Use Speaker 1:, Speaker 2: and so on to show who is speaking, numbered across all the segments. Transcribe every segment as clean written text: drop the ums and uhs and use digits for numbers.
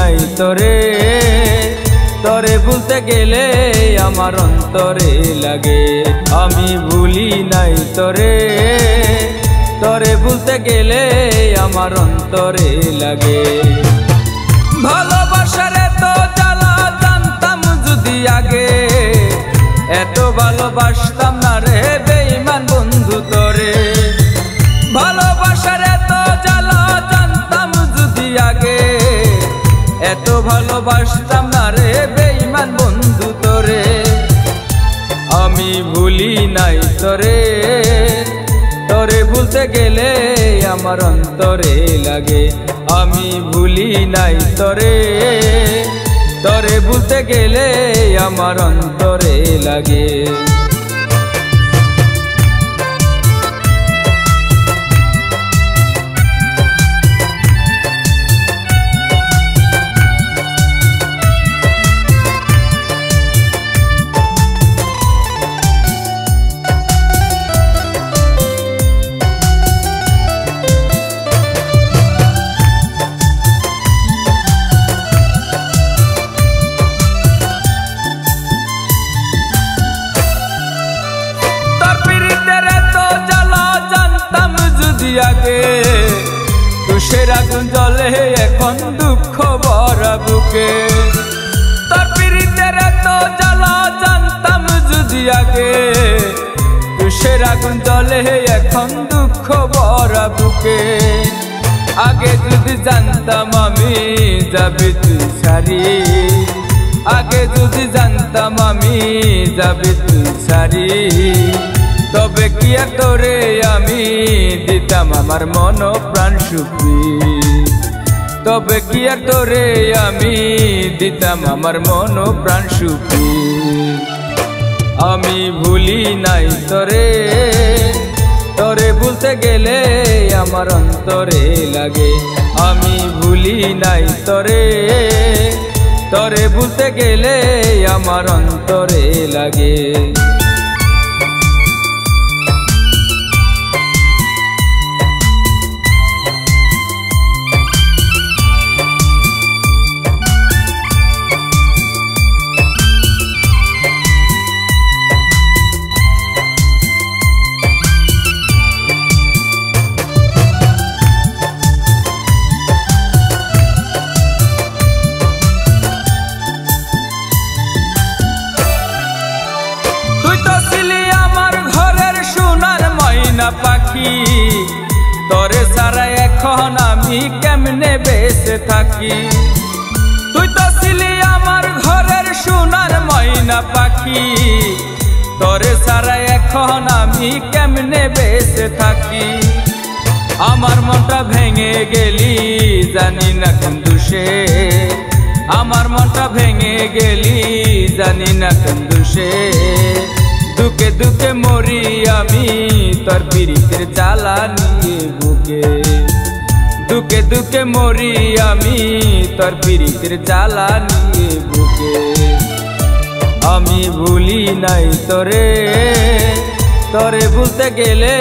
Speaker 1: নাই তোরে, তোরে ভুলতে গেলে আমার অন্তরে লাগে। আমি ভুলি নাই তোরে, তোরে ভুলতে গেলে আমার অন্তরে লাগে। ভালোবাসার এত জ্বালা জানতাম যদি আগে, এত ভালোবাসতাম না রে বেঈমান বন্ধু তোরে। ভালোবাসার এত জ্বালা জানতাম যদি আগে, এত ভালোবাসতাম না রে বেঈমান বন্ধু তোরে। আমি ভুলি নাই তোরে, তোরে ভুলতে গেলে আমার অন্তরে লাগে। আমি ভুলি নাই তোরে, তোরে ভুলতে গেলে আমার অন্তরে লাগে। আগে তুষের আগুন জ্বলে এখন দুঃখ ভরা বুকে। তোর পিরিতের এত জ্বালা জানতাম যদি আগে, তুষের আগুন জ্বলে এখন দুঃখ ভরা বুকে। আগে যদি জানতাম আমি যাবি তুই সারি, আগে যদি জানতাম আমি যাবি তুই সারি, তবে কি আর তোরে আমি দিতাম আমার মন প্রাণ সুখী। তবে কি আর তোরে আমি দিতাম আমার মন প্রাণ সুখী। আমি ভুলি নাই তোরে, তোরে ভুলতে গেলে আমার অন্তরে লাগে। আমি ভুলি নাই তোরে, তোরে ভুলতে গেলে আমার অন্তরে লাগে। পাখি তোরে ছাড়া এখন আমি কেমনে বেঁচে থাকি। তুই তো ছিলি আমার ঘরের সোনার ময়না পাখি, তোরে ছাড়া এখন আমি কেমনে বেঁচে থাকি। আমার মনটা ভেঙে গেলি জানি না কোন দোষে, আমার মনটা ভেঙে গেলি জানি না কোন দোষে। দুঃখে দুঃখে মরি আমি তোর পিরিতের জ্বালা নিয়ে বুকে। দুঃখে দুঃখে মরি আমি তোর পিরিতের জ্বালা নিয়ে বুকে। আমি ভুলি নাই তোরে, তোরে ভুলতে গেলে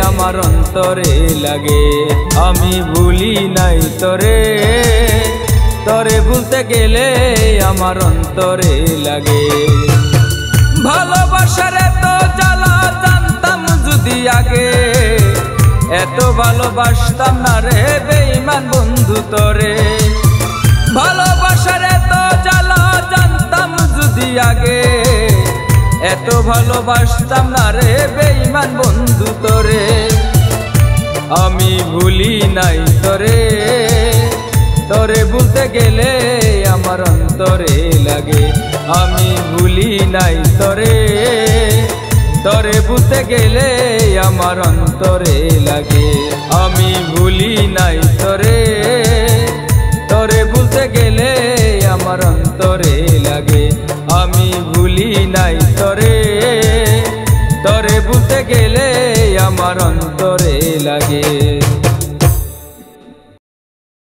Speaker 1: আমার অন্তরে লাগে। আমি ভুলি নাই তোরে, তোরে ভুলতে গেলে আমার অন্তরে লাগে। ভালোবাসার এত জ্বালা জানতাম যদি আগে, এত ভালোবাসতাম না রে বেঈমান বন্ধু তোরে। ভালোবাসার এত জ্বালা জানতাম যদি আগে, এত ভালোবাসতাম না রে বেঈমান বন্ধু তোরে। আমি ভুলি নাই তোরে, তোরে ভুলতে গেলে আমার অন্তরে লাগে। আমি ভুলি নাই তোরে, তোরে ভুলতে গেলে আমার অন্তরে লাগে। আমি ভুলি নাই তোরে, তোরে ভুলতে গেলে আমার অন্তরে লাগে। আমি ভুলি নাই তোরে, তোরে ভুলতে গেলে আমার অন্তরে লাগে।